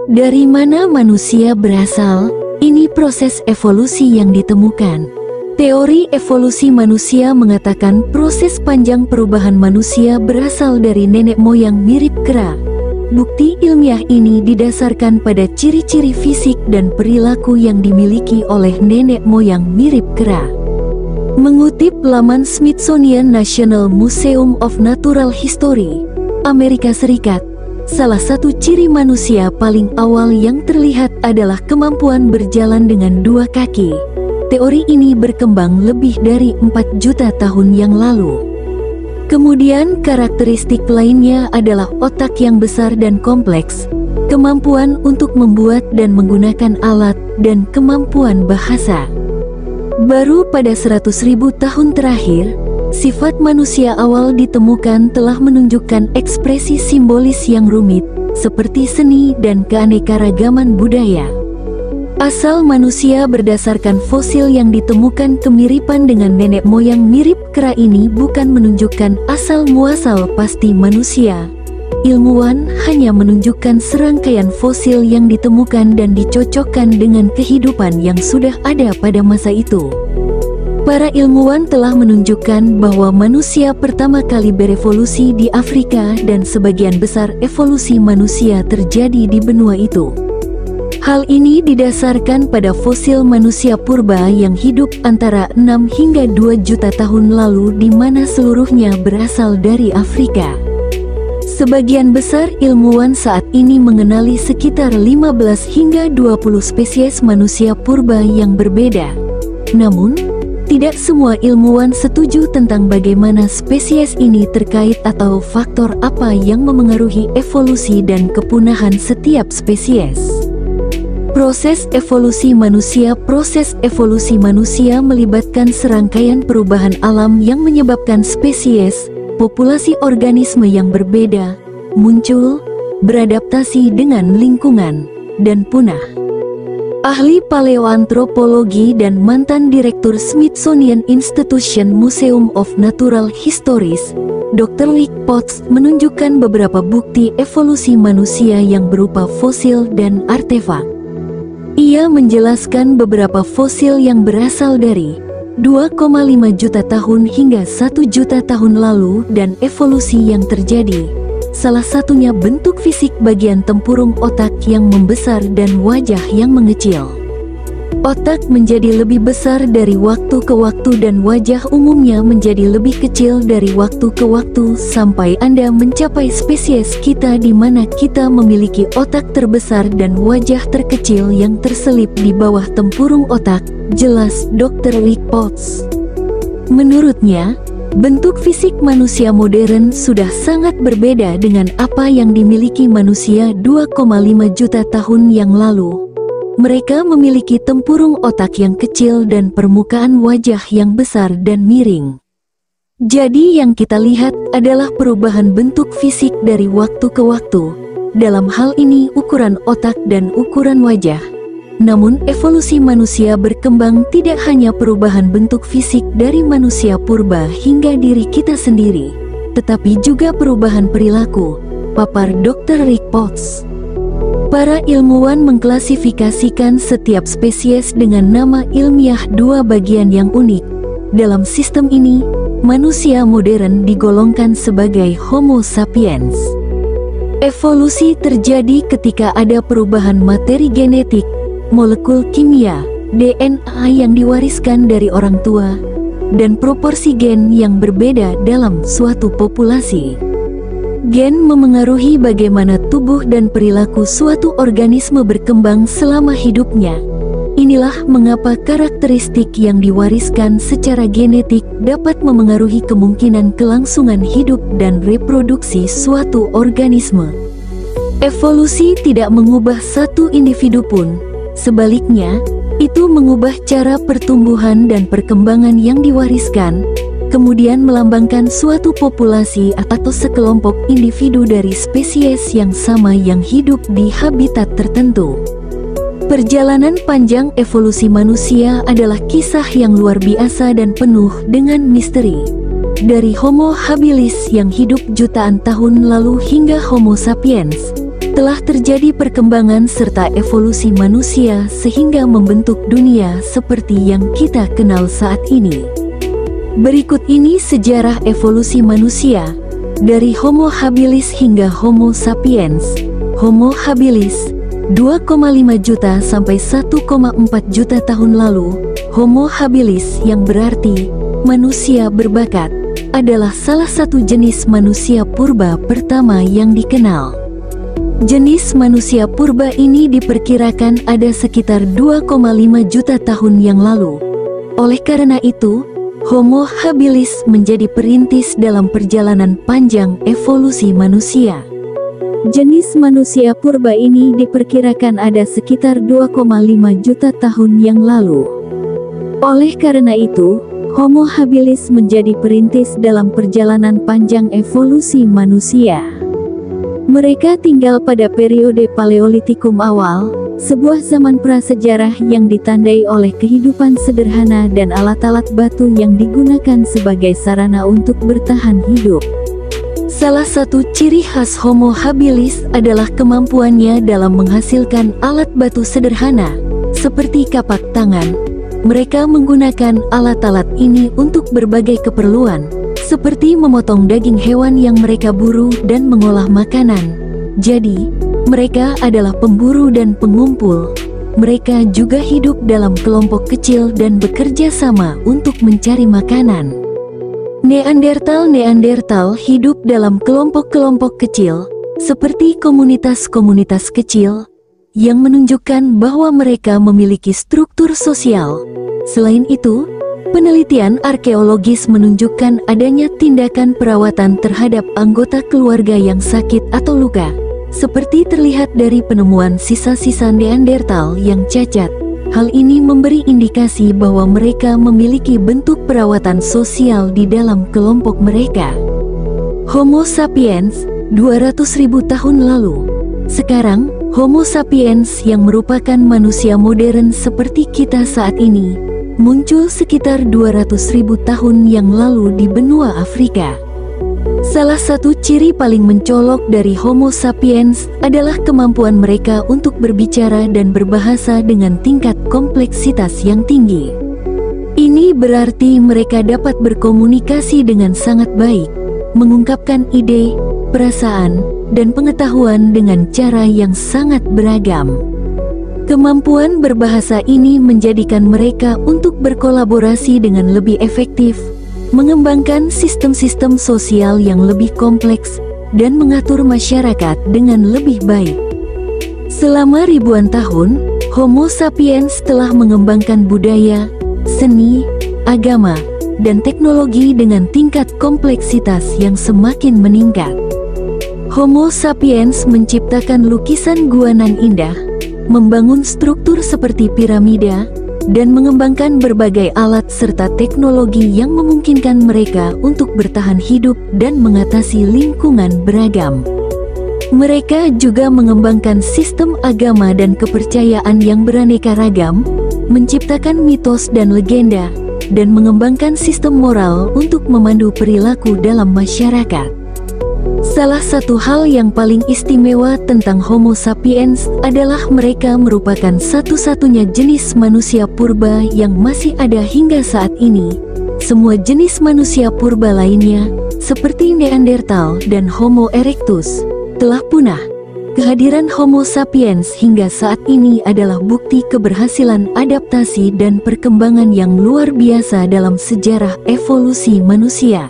Dari mana manusia berasal? Ini proses evolusi yang ditemukan. Teori evolusi manusia mengatakan proses panjang perubahan manusia berasal dari nenek moyang mirip kera. Bukti ilmiah ini didasarkan pada ciri-ciri fisik dan perilaku yang dimiliki oleh nenek moyang mirip kera. Mengutip laman Smithsonian National Museum of Natural History, Amerika Serikat, salah satu ciri manusia paling awal yang terlihat adalah kemampuan berjalan dengan dua kaki. Teori ini berkembang lebih dari 4 juta tahun yang lalu. Kemudian karakteristik lainnya adalah otak yang besar dan kompleks, kemampuan untuk membuat dan menggunakan alat, dan kemampuan bahasa. Baru pada 100.000 tahun terakhir, sifat manusia awal ditemukan telah menunjukkan ekspresi simbolis yang rumit, seperti seni dan keanekaragaman budaya. Asal manusia berdasarkan fosil yang ditemukan kemiripan dengan nenek moyang mirip kera ini bukan menunjukkan asal-muasal pasti manusia. Ilmuwan hanya menunjukkan serangkaian fosil yang ditemukan dan dicocokkan dengan kehidupan yang sudah ada pada masa itu. Para ilmuwan telah menunjukkan bahwa manusia pertama kali berevolusi di Afrika dan sebagian besar evolusi manusia terjadi di benua itu. Hal ini didasarkan pada fosil manusia purba yang hidup antara 6 hingga 2 juta tahun lalu di mana seluruhnya berasal dari Afrika. Sebagian besar ilmuwan saat ini mengenali sekitar 15 hingga 20 spesies manusia purba yang berbeda. Namun, tidak semua ilmuwan setuju tentang bagaimana spesies ini terkait atau faktor apa yang memengaruhi evolusi dan kepunahan setiap spesies. Proses evolusi manusia melibatkan serangkaian perubahan alam yang menyebabkan spesies, populasi organisme yang berbeda, muncul, beradaptasi dengan lingkungan, dan punah. Ahli paleoantropologi dan mantan direktur Smithsonian Institution Museum of Natural Histories, Dr. Rick Potts menunjukkan beberapa bukti evolusi manusia yang berupa fosil dan artefak. Ia menjelaskan beberapa fosil yang berasal dari 2,5 juta tahun hingga 1 juta tahun lalu dan evolusi yang terjadi. Salah satunya bentuk fisik bagian tempurung otak yang membesar dan wajah yang mengecil. Otak menjadi lebih besar dari waktu ke waktu dan wajah umumnya menjadi lebih kecil dari waktu ke waktu sampai Anda mencapai spesies kita di mana kita memiliki otak terbesar dan wajah terkecil yang terselip di bawah tempurung otak, jelas Dr. Rick Potts. Menurutnya, bentuk fisik manusia modern sudah sangat berbeda dengan apa yang dimiliki manusia 2,5 juta tahun yang lalu. Mereka memiliki tempurung otak yang kecil dan permukaan wajah yang besar dan miring. Jadi yang kita lihat adalah perubahan bentuk fisik dari waktu ke waktu. Dalam hal ini ukuran otak dan ukuran wajah. Namun evolusi manusia berkembang tidak hanya perubahan bentuk fisik dari manusia purba hingga diri kita sendiri, tetapi juga perubahan perilaku, papar Dr. Rick Potts. Para ilmuwan mengklasifikasikan setiap spesies dengan nama ilmiah dua bagian yang unik. Dalam sistem ini, manusia modern digolongkan sebagai Homo sapiens. Evolusi terjadi ketika ada perubahan materi genetik, molekul kimia, DNA yang diwariskan dari orang tua, dan proporsi gen yang berbeda dalam suatu populasi. Gen memengaruhi bagaimana tubuh dan perilaku suatu organisme berkembang selama hidupnya. Inilah mengapa karakteristik yang diwariskan secara genetik dapat memengaruhi kemungkinan kelangsungan hidup dan reproduksi suatu organisme. Evolusi tidak mengubah satu individu pun, sebaliknya, itu mengubah cara pertumbuhan dan perkembangan yang diwariskan, kemudian melambangkan suatu populasi atau sekelompok individu dari spesies yang sama yang hidup di habitat tertentu. Perjalanan panjang evolusi manusia adalah kisah yang luar biasa dan penuh dengan misteri. Dari Homo habilis yang hidup jutaan tahun lalu hingga Homo sapiens, telah terjadi perkembangan serta evolusi manusia sehingga membentuk dunia seperti yang kita kenal saat ini. Berikut ini sejarah evolusi manusia, dari Homo habilis hingga Homo sapiens. Homo habilis 2,5 juta sampai 1,4 juta tahun lalu. Homo habilis yang berarti manusia berbakat adalah salah satu jenis manusia purba pertama yang dikenal. Jenis manusia purba ini diperkirakan ada sekitar 2,5 juta tahun yang lalu. Oleh karena itu, Homo habilis menjadi perintis dalam perjalanan panjang evolusi manusia. Jenis manusia purba ini diperkirakan ada sekitar 2,5 juta tahun yang lalu. Oleh karena itu, Homo habilis menjadi perintis dalam perjalanan panjang evolusi manusia. Mereka tinggal pada periode Paleolitikum awal, sebuah zaman prasejarah yang ditandai oleh kehidupan sederhana dan alat-alat batu yang digunakan sebagai sarana untuk bertahan hidup. Salah satu ciri khas Homo habilis adalah kemampuannya dalam menghasilkan alat batu sederhana, seperti kapak tangan. Mereka menggunakan alat-alat ini untuk berbagai keperluan, seperti memotong daging hewan yang mereka buru dan mengolah makanan. Jadi, mereka adalah pemburu dan pengumpul. Mereka juga hidup dalam kelompok kecil dan bekerja sama untuk mencari makanan. Neandertal hidup dalam kelompok-kelompok kecil, seperti komunitas-komunitas kecil, yang menunjukkan bahwa mereka memiliki struktur sosial. Selain itu, penelitian arkeologis menunjukkan adanya tindakan perawatan terhadap anggota keluarga yang sakit atau luka, seperti terlihat dari penemuan sisa-sisa Neandertal yang cacat. Hal ini memberi indikasi bahwa mereka memiliki bentuk perawatan sosial di dalam kelompok mereka. Homo sapiens 200.000 tahun lalu. Sekarang, Homo sapiens yang merupakan manusia modern seperti kita saat ini muncul sekitar 200.000 tahun yang lalu di benua Afrika. Salah satu ciri paling mencolok dari Homo sapiens adalah kemampuan mereka untuk berbicara dan berbahasa dengan tingkat kompleksitas yang tinggi. Ini berarti mereka dapat berkomunikasi dengan sangat baik, mengungkapkan ide, perasaan, dan pengetahuan dengan cara yang sangat beragam. Kemampuan berbahasa ini menjadikan mereka untuk berkolaborasi dengan lebih efektif, mengembangkan sistem-sistem sosial yang lebih kompleks, dan mengatur masyarakat dengan lebih baik. Selama ribuan tahun, Homo sapiens telah mengembangkan budaya, seni, agama, dan teknologi dengan tingkat kompleksitas yang semakin meningkat. Homo sapiens menciptakan lukisan gua nan indah, membangun struktur seperti piramida, dan mengembangkan berbagai alat serta teknologi yang memungkinkan mereka untuk bertahan hidup dan mengatasi lingkungan beragam. Mereka juga mengembangkan sistem agama dan kepercayaan yang beraneka ragam, menciptakan mitos dan legenda, dan mengembangkan sistem moral untuk memandu perilaku dalam masyarakat. Salah satu hal yang paling istimewa tentang Homo sapiens adalah mereka merupakan satu-satunya jenis manusia purba yang masih ada hingga saat ini. Semua jenis manusia purba lainnya, seperti Neandertal dan Homo erectus, telah punah. Kehadiran Homo sapiens hingga saat ini adalah bukti keberhasilan adaptasi dan perkembangan yang luar biasa dalam sejarah evolusi manusia.